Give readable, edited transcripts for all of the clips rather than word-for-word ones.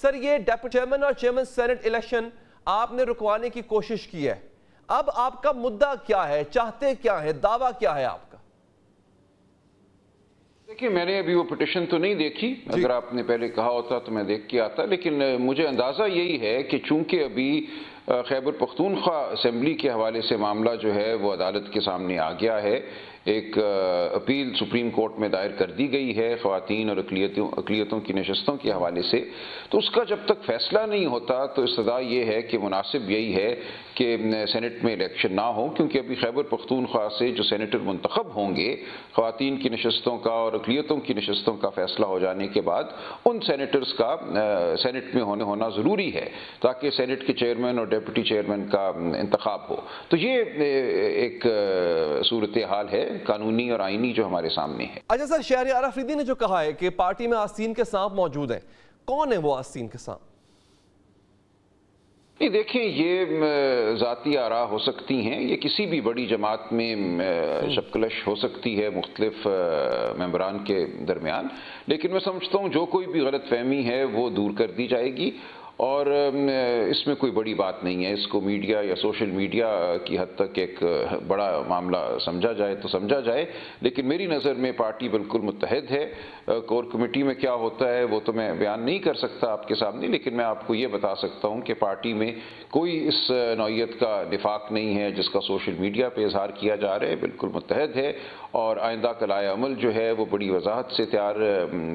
سر یہ deputy chairman اور chairman senate election آپ نے رکوانے کی کوشش کی ہے، اب آپ کا مدعا کیا ہے، چاہتے کیا ہے، دعویٰ کیا ہے آپ کا؟ دیکھیں میں نے ابھی وہ پٹیشن تو نہیں دیکھی، اگر آپ نے پہلے کہا ہوتا تو میں دیکھ کے آتا، لیکن مجھے اندازہ یہی ہے کہ چونکہ ابھی خیبر پختونخوا اسمبلی کے حوالے سے معاملہ جو ہے وہ عدالت کے سامنے آ گیا ہے، ایک اپیل سپریم کورٹ میں دائر کر دی گئی ہے خواتین اور اقلیتوں کی نشستوں کے حوالے سے، تو اس کا جب تک فیصلہ نہیں ہوتا تو استدعا یہ ہے کہ مناسب یہی ہے کہ سینٹ میں الیکشن نہ ہو، کیونکہ ابھی خیبر پختونخوا سے جو سینیٹر منتخب ہوں گے خواتین کی نشستوں کا اور اقلیتوں کی نشستوں کا فیصلہ ہو جانے کے بعد ان سینیٹرز کا سینٹ میں ہونا ضروری ہے تاکہ سینٹ کے چیئرمین اور ڈیپٹی چیئرمین کا انتخاب ہو۔ تو یہ ایک صورتحال ہے قانونی اور آئینی جو ہمارے سامنے ہے۔ اچھا سر، شہریار آفریدی نے جو کہا ہے کہ پارٹی میں آستین کے سانپ موجود ہیں، کون ہے وہ آستین کے سانپ؟ نہیں دیکھیں، یہ ذاتی آراء ہو سکتی ہیں، یہ کسی بھی بڑی جماعت میں شبکلش ہو سکتی ہے مختلف ممبران کے درمیان، لیکن میں سمجھتا ہوں جو کوئی بھی غلط فہمی ہے وہ دور کر دی جائے گی، اور اس میں کوئی بڑی بات نہیں ہے۔ اس کو میڈیا یا سوشل میڈیا کی حد تک ایک بڑا معاملہ سمجھا جائے تو سمجھا جائے، لیکن میری نظر میں پارٹی بالکل متحد ہے۔ کور کمیٹی میں کیا ہوتا ہے وہ تو میں بیان نہیں کر سکتا آپ کے سامنے، لیکن میں آپ کو یہ بتا سکتا ہوں کہ پارٹی میں کوئی اس نوعیت کا نفاق نہیں ہے جس کا سوشل میڈیا پہ اظہار کیا جا رہا ہے، بالکل متحد ہے، اور آئندہ کا لائحہ عمل جو ہے وہ بڑی وضاحت سے تیار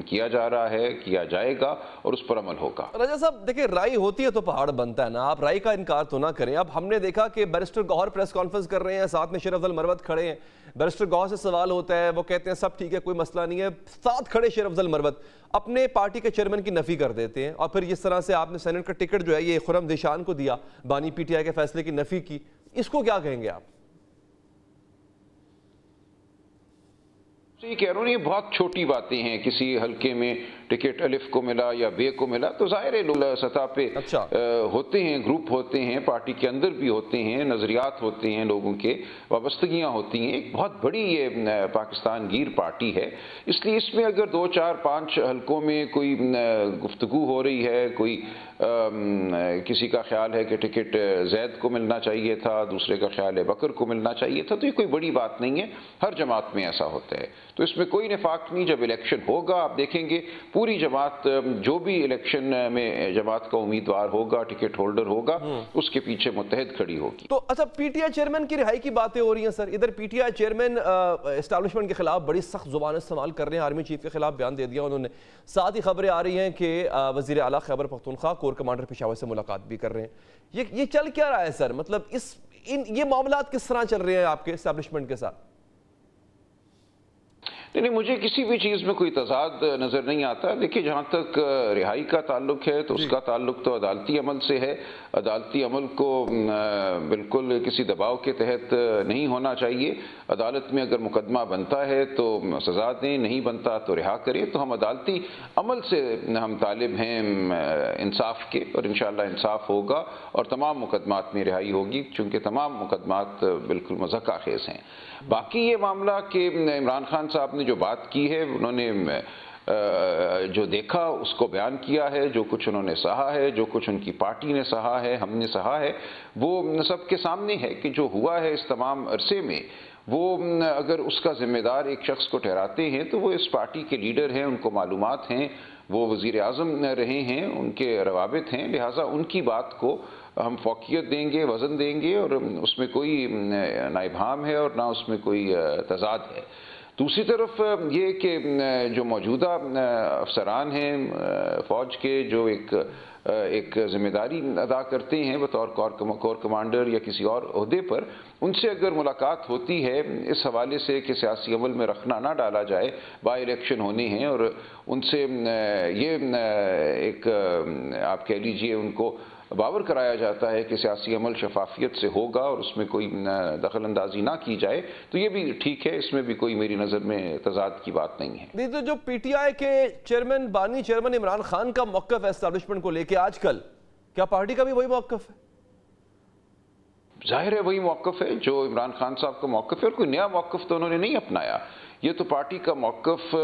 کیا جا رہا ہے، کیا جائے گا اور اس پر عمل ہوگا۔ رجا صاحب دیکھیں، رائی ہوتی ہے تو پہاڑ بنتا ہے نا، آپ رائی کا انکار تو نہ کریں۔ اب ہم نے دیکھا کہ بیرسٹر گوہر پریس کانفرنس کر رہے ہیں، ساتھ میں شیر افضل مروت کھڑے ہیں، بیرسٹر گوہر سے سوال ہوتا ہے، وہ کہتے ہیں سب ٹھیک ہے، کوئی مسئلہ نہیں ہے، ساتھ کھڑے شیر افضل مروت اپنے پارٹی کے چیئرمین کی نفی کر دیتے ہیں، اور پھر اس طرح سے آپ نے سینٹ کا ٹکٹ جو ہے یہ خرم دیشان کو دیا، بانی پی ٹی آئی کے فیصلے کی نفی کی، اس کو کیا کہیں گے آپ؟ یہ کہہ رہا ہوں، یہ بہت چھوٹی باتیں ہیں، کسی حلقے میں ٹکٹ الف کو ملا یا بے کو ملا تو ظاہر ہے لوگ سطح پہ ہوتے ہیں، گروپ ہوتے ہیں، پارٹی کے اندر بھی ہوتے ہیں، نظریات ہوتے ہیں، لوگوں کے وابستگیاں ہوتی ہیں، ایک بہت بڑی یہ پاکستان گیر پارٹی ہے، اس لیے اس میں اگر 2 4 5 حلقوں میں کوئی گفتگو ہو رہی ہے، کوئی کسی کا خیال ہے کہ ٹکٹ زید کو ملنا چاہیے تھا، دوسرے کا خیال ہے بکر کو ملنا چاہیے تھا، تو یہ کوئی بڑی بات نہیں ہے، ہر جماعت میں ایسا ہوتا ہے، تو اس میں کوئی نفاق نہیں۔ جب الیکشن ہوگا آپ دیکھیں گے پوری جماعت، جو بھی الیکشن میں جماعت کا امیدوار ہوگا، ٹکٹ ہولڈر ہوگا، اس کے پیچھے متحد کھڑی ہوگی۔ تو اچھا، پی ٹی آئی چیئرمین کی رہائی کی باتیں ہو رہی ہیں سر، ادھر P T I chairman establishment کے خلاف بڑی سخت زبان استعمال کر رہے ہیں، آرمی چیف کے خلاف بیان دے دیا انہوں نے، ساتھ ہی خبریں آ رہی ہیں کہ وزیر اعلیٰ خیبر پختونخوا کور کمانڈر پشاور سے ملاقات بھی کر رہے ہیں، یہ چل کیا رہا ہے سر؟ مطلب یہ معاملات کس طرح چل رہے ہیں آپ کے اسٹیبلشمنٹ کے ساتھ؟ نہیں، مجھے کسی بھی چیز میں کوئی تضاد نظر نہیں آتا۔ دیکھیے، جہاں تک رہائی کا تعلق ہے تو اس کا تعلق تو عدالتی عمل سے ہے، عدالتی عمل کو بالکل کسی دباؤ کے تحت نہیں ہونا چاہیے۔ عدالت میں اگر مقدمہ بنتا ہے تو سزا دیں، نہیں بنتا تو رہا کریں، تو ہم عدالتی عمل سے ہم طالب ہیں انصاف کے، اور انشاءاللہ انصاف ہوگا اور تمام مقدمات میں رہائی ہوگی، چونکہ تمام مقدمات بالکل مضحکہ خیز ہیں۔ باقی یہ معاملہ کہ عمران خان صاحب نے جو بات کی ہے، انہوں نے جو دیکھا اس کو بیان کیا ہے، جو کچھ انہوں نے سہا ہے، جو کچھ ان کی پارٹی نے سہا ہے، ہم نے سہا ہے، وہ سب کے سامنے ہے کہ جو ہوا ہے اس تمام عرصے میں، وہ اگر اس کا ذمہ دار ایک شخص کو ٹھہراتے ہیں تو وہ اس پارٹی کے لیڈر ہیں، ان کو معلومات ہیں، وہ وزیر اعظم رہے ہیں، ان کے روابط ہیں، لہٰذا ان کی بات کو ہم فوقیت دیں گے، وزن دیں گے، اور اس میں کوئی نہ ابہام ہے اور نہ اس میں کوئی تضاد ہے۔ دوسری طرف یہ کہ جو موجودہ افسران ہیں فوج کے، جو ایک ذمہ داری ادا کرتے ہیں بطور کور کمانڈر یا کسی اور عہدے پر، ان سے اگر ملاقات ہوتی ہے اس حوالے سے کہ سیاسی عمل میں رخنہ نہ ڈالا جائے، بائی الیکشن ہونے ہیں، اور ان سے یہ ایک آپ کہہ لیجئے ان کو باور کرایا جاتا ہے کہ سیاسی عمل شفافیت سے ہوگا اور اس میں کوئی دخل اندازی نہ کی جائے، تو یہ بھی ٹھیک ہے، اس میں بھی کوئی میری نظر میں تضاد کی بات نہیں ہے۔ نہیں تو جو پی ٹی آئی کے چیئرمین بانی چیئرمین عمران خان کا موقف ہے اسٹیبلشمنٹ کو لے کے آج کل، کیا پارٹی کا بھی وہی موقف ہے؟ ظاہر ہے وہی موقف ہے جو عمران خان صاحب کا موقف ہے، اور کوئی نیا موقف تو انہوں نے نہیں اپنایا۔ یہ تو پارٹی کا موقف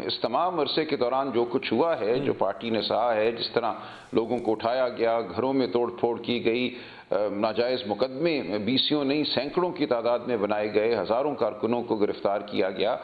اس تمام عرصے کے دوران جو کچھ ہوا ہے، جو پارٹی نے سہا ہے، جس طرح لوگوں کو اٹھایا گیا، گھروں میں توڑ پھوڑ کی گئی، ناجائز مقدمے بیسیوں نہیں سینکڑوں کی تعداد میں بنائے گئے، ہزاروں کارکنوں کو گرفتار کیا گیا،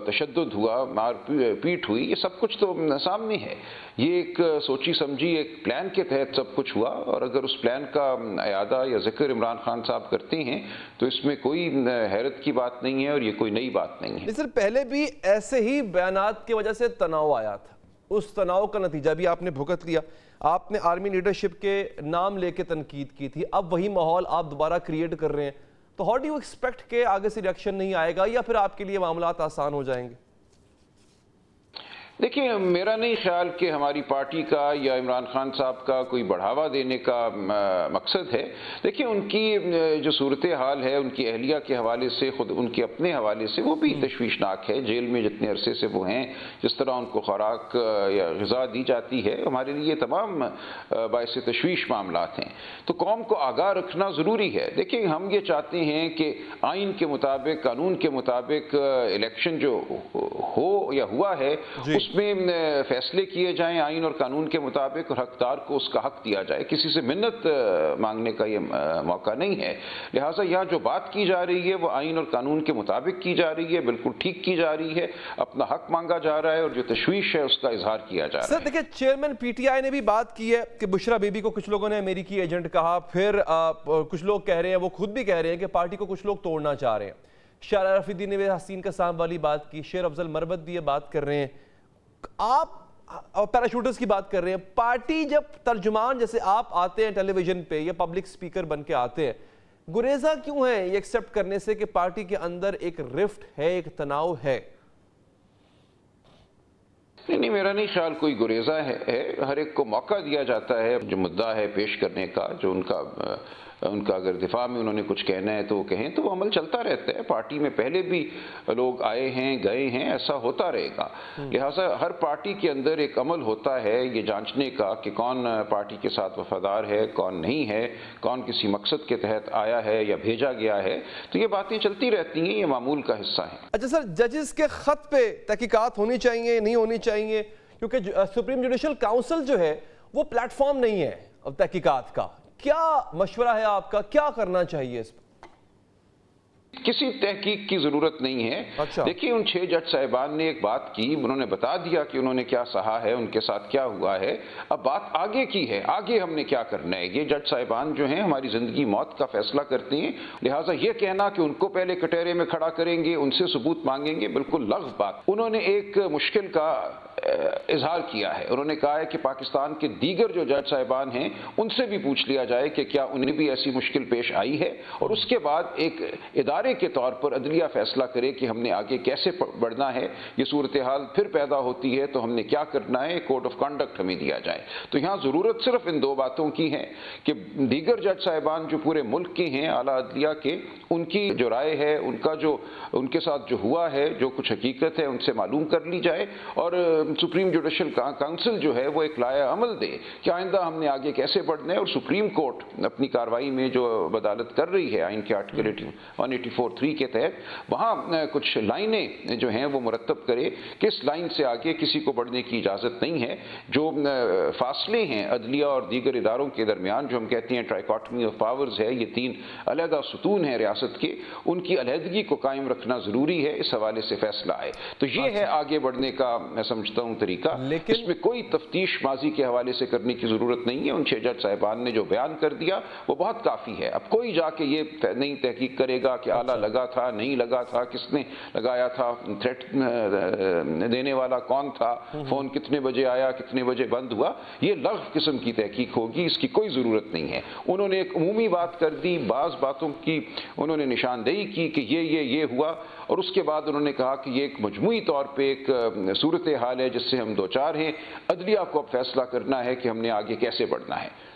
تشدد ہوا، مار پیٹ ہوئی، یہ سب کچھ تو سامنے ہے۔ یہ ایک سوچی سمجھی ایک پلان کے تحت سب کچھ ہوا، اور اگر اس پلان کا اعادہ یا ذکر عمران خان صاحب کرتے ہیں تو اس میں کوئی حیرت کی بات نہیں ہے، اور یہ کوئی نئی بات نہیں ہے۔ سر پہلے بھی ایسے ہی بیانات کی وجہ سے تناؤ آیا تھا، اس تناؤ کا نتیجہ بھی آپ نے بھگت لیا، آپ نے آرمی لیڈرشپ کے نام لے کے تنقید کی تھی، اب وہی ماحول آپ دوبارہ کریٹ کر رہے ہیں، تو ہاؤ ڈو یو ایکسپیکٹ کہ آگے سے ریاکشن نہیں آئے گا، یا پھر آپ کے لیے معاملات آسان ہو جائیں گے؟ دیکھیں، میرا نہیں خیال کہ ہماری پارٹی کا یا عمران خان صاحب کا کوئی بڑھاوا دینے کا مقصد ہے۔ دیکھیں، ان کی جو صورتحال ہے ان کی اہلیہ کے حوالے سے، خود ان کے اپنے حوالے سے، وہ بھی تشویشناک ہے۔ جیل میں جتنے عرصے سے وہ ہیں، جس طرح ان کو خوراک یا غذا دی جاتی ہے، ہمارے لیے تمام باعث تشویش معاملات ہیں۔ تو قوم کو آگاہ رکھنا ضروری ہے۔ دیکھیں، ہم یہ چاہتے ہیں کہ آئین کے مطابق، قانون کے مطابق الیکشن جو ہو یا ہوا ہے، اس میں فیصلے کیے جائیں آئین اور قانون کے مطابق، اور حقدار کو اس کا حق دیا جائے۔ کسی سے منت مانگنے کا یہ موقع نہیں ہے۔ لہٰذا یہاں جو بات کی جا رہی ہے وہ آئین اور قانون کے مطابق کی جا رہی ہے، بالکل ٹھیک کی جا رہی ہے، اپنا حق مانگا جا رہا ہے، اور جو تشویش ہے اس کا اظہار کیا جا رہا ہے۔ سر دیکھیں، چیئرمین پی ٹی آئی نے بھی بات کی ہے کہ بشرا بی بی کو کچھ لوگوں نے امریکی ایجنٹ کہا، پھر کچھ لوگ کہہ رہے ہیں، وہ خود بھی کہہ رہے ہیں کہ پارٹی کو کچھ لوگ توڑنا چاہ رہے ہیں۔ شارع رفیدی نے بھی حسین قسام والی بات کی، شیر افضل مربت بھی یہ بات کر رہے ہیں، آپ پیراشوٹرز کی بات کر رہے ہیں۔ پارٹی جب ترجمان جیسے آپ آتے ہیں ٹیلی ویژن پہ یا پبلک سپیکر بن کے آتے ہیں، گریزہ کیوں ہے یہ ایکسپٹ کرنے سے کہ پارٹی کے اندر ایک رفٹ ہے، ایک تناؤ ہے؟ نہیں، میرا نہیں خیال کوئی گریزہ ہے۔ ہر ایک کو موقع دیا جاتا ہے جو مدعا ہے پیش کرنے کا، جو ان کا اگر دفاع میں انہوں نے کچھ کہنا ہے تو وہ کہیں، تو وہ عمل چلتا رہتا ہے۔ پارٹی میں پہلے بھی لوگ آئے ہیں، گئے ہیں، ایسا ہوتا رہے گا۔ لہٰذا ہر پارٹی کے اندر ایک عمل ہوتا ہے یہ جانچنے کا کہ کون پارٹی کے ساتھ وفادار ہے، کون نہیں ہے، کون کسی مقصد کے تحت آیا ہے یا بھیجا گیا ہے، تو یہ باتیں چلتی رہتی ہیں، یہ معمول کا حصہ ہیں۔ اچھا سر، ججز کے خط پہ تحقیقات ہونی چاہیے، نہیں ہونی چاہیے؟ کیونکہ سپریم جوڈیشل کاؤنسل جو ہے وہ پلیٹ فارم نہیں ہے تحقیقات کا، کیا مشورہ ہے آپ کا، کیا کرنا چاہیے اس پر؟ کسی تحقیق کی ضرورت نہیں ہے۔ دیکھیے، ان 6 جج صاحبان نے ایک بات کی، انہوں نے بتا دیا کہ انہوں نے کیا سہا ہے، ان کے ساتھ کیا ہوا ہے۔ اب بات آگے کی ہے، آگے ہم نے کیا کرنا ہے۔ یہ جج صاحبان جو ہیں ہماری زندگی موت کا فیصلہ کرتے ہیں، لہٰذا یہ کہنا کہ ان کو پہلے کٹہرے میں کھڑا کریں گے، ان سے ثبوت مانگیں گے، بالکل لغو بات۔ انہوں نے ایک مشکل کا اظہار کیا ہے، انہوں نے کہا ہے کہ پاکستان کے دیگر جو جج صاحبان ہیں ان سے بھی پوچھ لیا جائے کہ کیا انہیں بھی ایسی مشکل پیش آئی ہے، اور اس کے بعد ایک ادارے کے طور پر عدلیہ فیصلہ کرے کہ ہم نے آگے کیسے بڑھنا ہے۔ یہ صورتحال پھر پیدا ہوتی ہے تو ہم نے کیا کرنا ہے، کوڈ آف کنڈکٹ ہمیں دیا جائے۔ تو یہاں ضرورت صرف ان 2 باتوں کی ہے کہ دیگر جج صاحبان جو پورے ملک کے ہیں اعلیٰ عدلیہ کے، ان کی جو رائے ہے، ان کا جو ان کے ساتھ جو ہوا ہے، جو کچھ حقیقت ہے، ان سے معلوم کر لی جائے، اور سپریم جوڈیشل کاؤنسل جو ہے وہ ایک لائحہ عمل دے کہ آئندہ ہم نے آگے کیسے بڑھنا ہے، اور سپریم کورٹ اپنی کارروائی میں جو عدالت کر رہی ہے آئین کے آرٹیکل 184(3) کے تحت، وہاں کچھ لائنیں جو ہیں وہ مرتب کرے کہ اس لائن سے آگے کسی کو بڑھنے کی اجازت نہیں ہے۔ جو فاصلے ہیں عدلیہ اور دیگر اداروں کے درمیان، جو ہم کہتے ہیں ٹرائیکاٹمی آف پاورز ہے، یہ 3 علیحدہ ستون ہیں ریاست کے، ان کی علیحدگی کو قائم رکھنا ضروری ہے، اس حوالے سے فیصلہ آئے۔ تو یہ ہے آگے بڑھنے کا میں سمجھتا ہوں طریقہ۔ اس میں کوئی تفتیش ماضی کے حوالے سے کرنے کی ضرورت نہیں ہے۔ ان 6 جج صاحبان نے جو بیان کر دیا وہ بہت کافی ہے۔ اب کوئی جا کے یہ نہیں تحقیق کرے گا کہ آلہ لگا تھا، نہیں لگا تھا، کس نے لگایا تھا، تھریٹ دینے والا کون تھا، فون کتنے بجے آیا، کتنے بجے بند ہوا، یہ لغو قسم کی تحقیق ہوگی، اس کی کوئی ضرورت نہیں ہے۔ انہوں نے ایک عمومی بات کر دی، بعض باتوں کی انہوں نے نشاندہی کی کہ یہ ہوا، اور اس کے بعد انہوں نے کہا کہ یہ ایک مجموعی طور پہ ایک صورتحال ہے جس سے ہم دوچار ہیں، عدلیہ کو اب فیصلہ کرنا ہے کہ ہم نے آگے کیسے بڑھنا ہے۔